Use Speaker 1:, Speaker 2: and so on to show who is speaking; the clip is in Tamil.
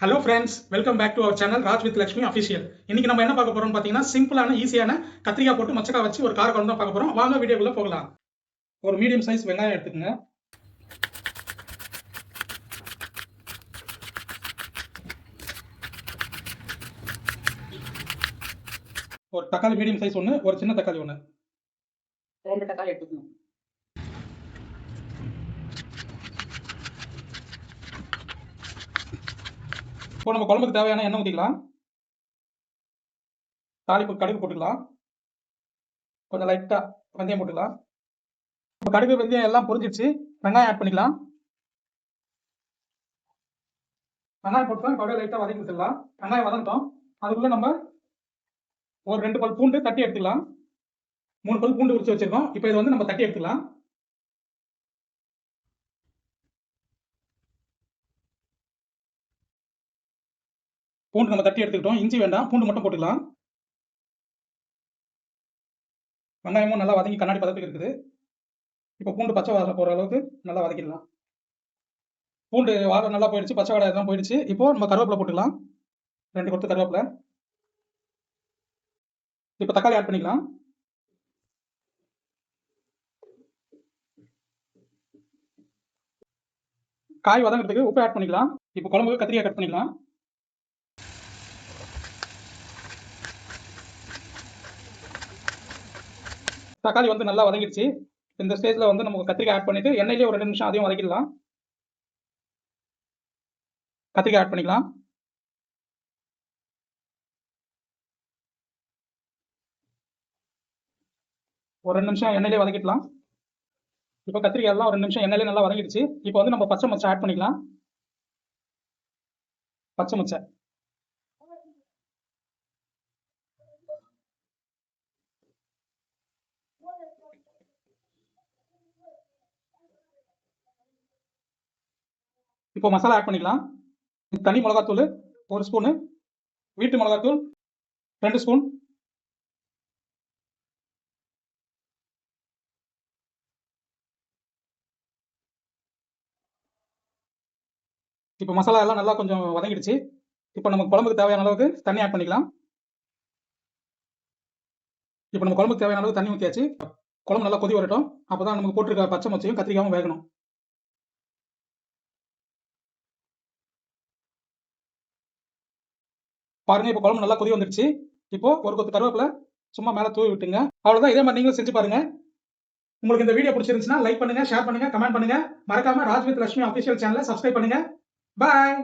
Speaker 1: Hello friends, welcome back to our channel Raj with Lakshmi official. இன்னைக்கு நம்ம என்ன பார்க்க போறோம்னு பார்த்தீங்கன்னா, சிம்பிளான ஈஸியான கத்திரிக்காய் போட்டு மச்சக்காய் வச்சு ஒரு கார குழம்பு தான் பார்க்க போறோம். வாங்க வீடியோக்குள்ள போகலாம். ஒரு மீடியம் சைஸ் வெங்காயம் எடுத்துக்கங்க. ஒரு தக்காளி மீடியம் சைஸ் ஒன்று, ஒரு சின்ன தக்காளி ஒன்று,
Speaker 2: 2 தக்காளி எடுத்துக்கணும்.
Speaker 1: இப்போ நம்ம குழம்புக்கு தேவையான எண்ணெய் ஊற்றிக்கலாம். தாளிப்பு கடுகு போட்டுக்கலாம். கொஞ்சம் லைட்டாக வெந்தயம் போட்டுக்கலாம். இப்போ கடுகு வெந்தயம் எல்லாம் பொரிஞ்சிடுச்சு. வெங்காயம் ஆட் பண்ணிக்கலாம். வெங்காயம் போட்டு கடுகு லைட்டாக வதக்கி விட்டுக்கலாம். வெங்காயம் வதங்கிட்டோம். அதுக்குள்ளே நம்ம ஒரு 2 பல் பூண்டு தட்டி எடுத்துக்கலாம். 3 பல் பூண்டு உரிச்சு வச்சிருக்கோம். இப்போ இதை வந்து நம்ம தட்டி எடுத்துக்கலாம். பூண்டு நம்ம தட்டி எடுத்துக்கிட்டோம். இஞ்சி வேண்டாம், பூண்டு மட்டும் போட்டுக்கலாம். வெங்காயமும் நல்லா வதங்கி கண்ணாடி பதத்துக்கு இருக்குது. இப்போ பூண்டு பச்சை வாசனை போகிற அளவுக்கு நல்லா வதக்கிடலாம். பூண்டு வாசனை நல்லா போயிடுச்சு, பச்சை வாடை எல்லாம் போயிடுச்சு. இப்போ நம்ம கருவேப்பிலை போட்டுக்கலாம். 2 கொத்து கருவேப்பிலை. இப்போ தக்காளி ஆட் பண்ணிக்கலாம். காய் வதங்கிறதுக்கு உப்பு ஆட் பண்ணிக்கலாம். இப்போ குழம்புக்கு கத்திரிக்காய் கட் பண்ணிக்கலாம். தக்காளி வந்து நல்லா வதங்கிடுச்சு. இந்த ஸ்டேஜ்ல வந்து நம்ம கத்திரிக்காய் ஆட் பண்ணிட்டு எண்ணெயிலே ஒரு 2 நிமிஷம் அதையும் வதக்கிடலாம். கத்திரிக்காய் ஆட் பண்ணிக்கலாம். ஒரு 2 நிமிஷம் எண்ணெயிலே வதக்கிடலாம். இப்போ கத்திரிக்காய் எல்லாம் ஒரு 2 நிமிஷம் எண்ணெயிலே நல்லா வதங்கிடுச்சு. இப்போ வந்து நம்ம பச்சை மொச்சை ஆட் பண்ணிக்கலாம். பச்சை மொச்சை இப்போ மசாலா ஆட் பண்ணிக்கலாம். தனி மிளகாத்தூள் 1 ஸ்பூனு, வீட்டு மிளகாத்தூள் 2 ஸ்பூன், இப்போ மசாலா எல்லாம் நல்லா கொஞ்சம் வதங்கிடுச்சு. இப்போ நம்ம குழம்புக்கு தேவையான அளவுக்கு தண்ணி ஆட் பண்ணிக்கலாம். இப்போ நம்ம குழம்புக்கு தேவையான அளவுக்கு தண்ணி ஊற்றியாச்சு. குழம்பு நல்லா கொதி வரட்டும். அப்போதான் நமக்கு போட்டிருக்க பச்சை மொச்சையும் கத்திரிக்காயும் வேகணும். பாருங்க, இப்போ குழம்பு நல்லா கொதி வந்துடுச்சு. இப்போ ஒரு கொத்து கருவேப்பிலை சும்மா மேலே தூவி விட்டுங்க. அவ்வளோதான். இதே மாதிரி நீங்களும் செஞ்சு பாருங்க. உங்களுக்கு இந்த வீடியோ பிடிச்சிருந்துச்சுன்னா லைக் பண்ணுங்க, ஷேர் பண்ணுங்க, கமெண்ட் பண்ணுங்க. மறக்காம ராஜ் வித் லட்சுமி அஃபிஷியல் சேனலை சப்ஸ்கிரைப் பண்ணுங்க. பாய்.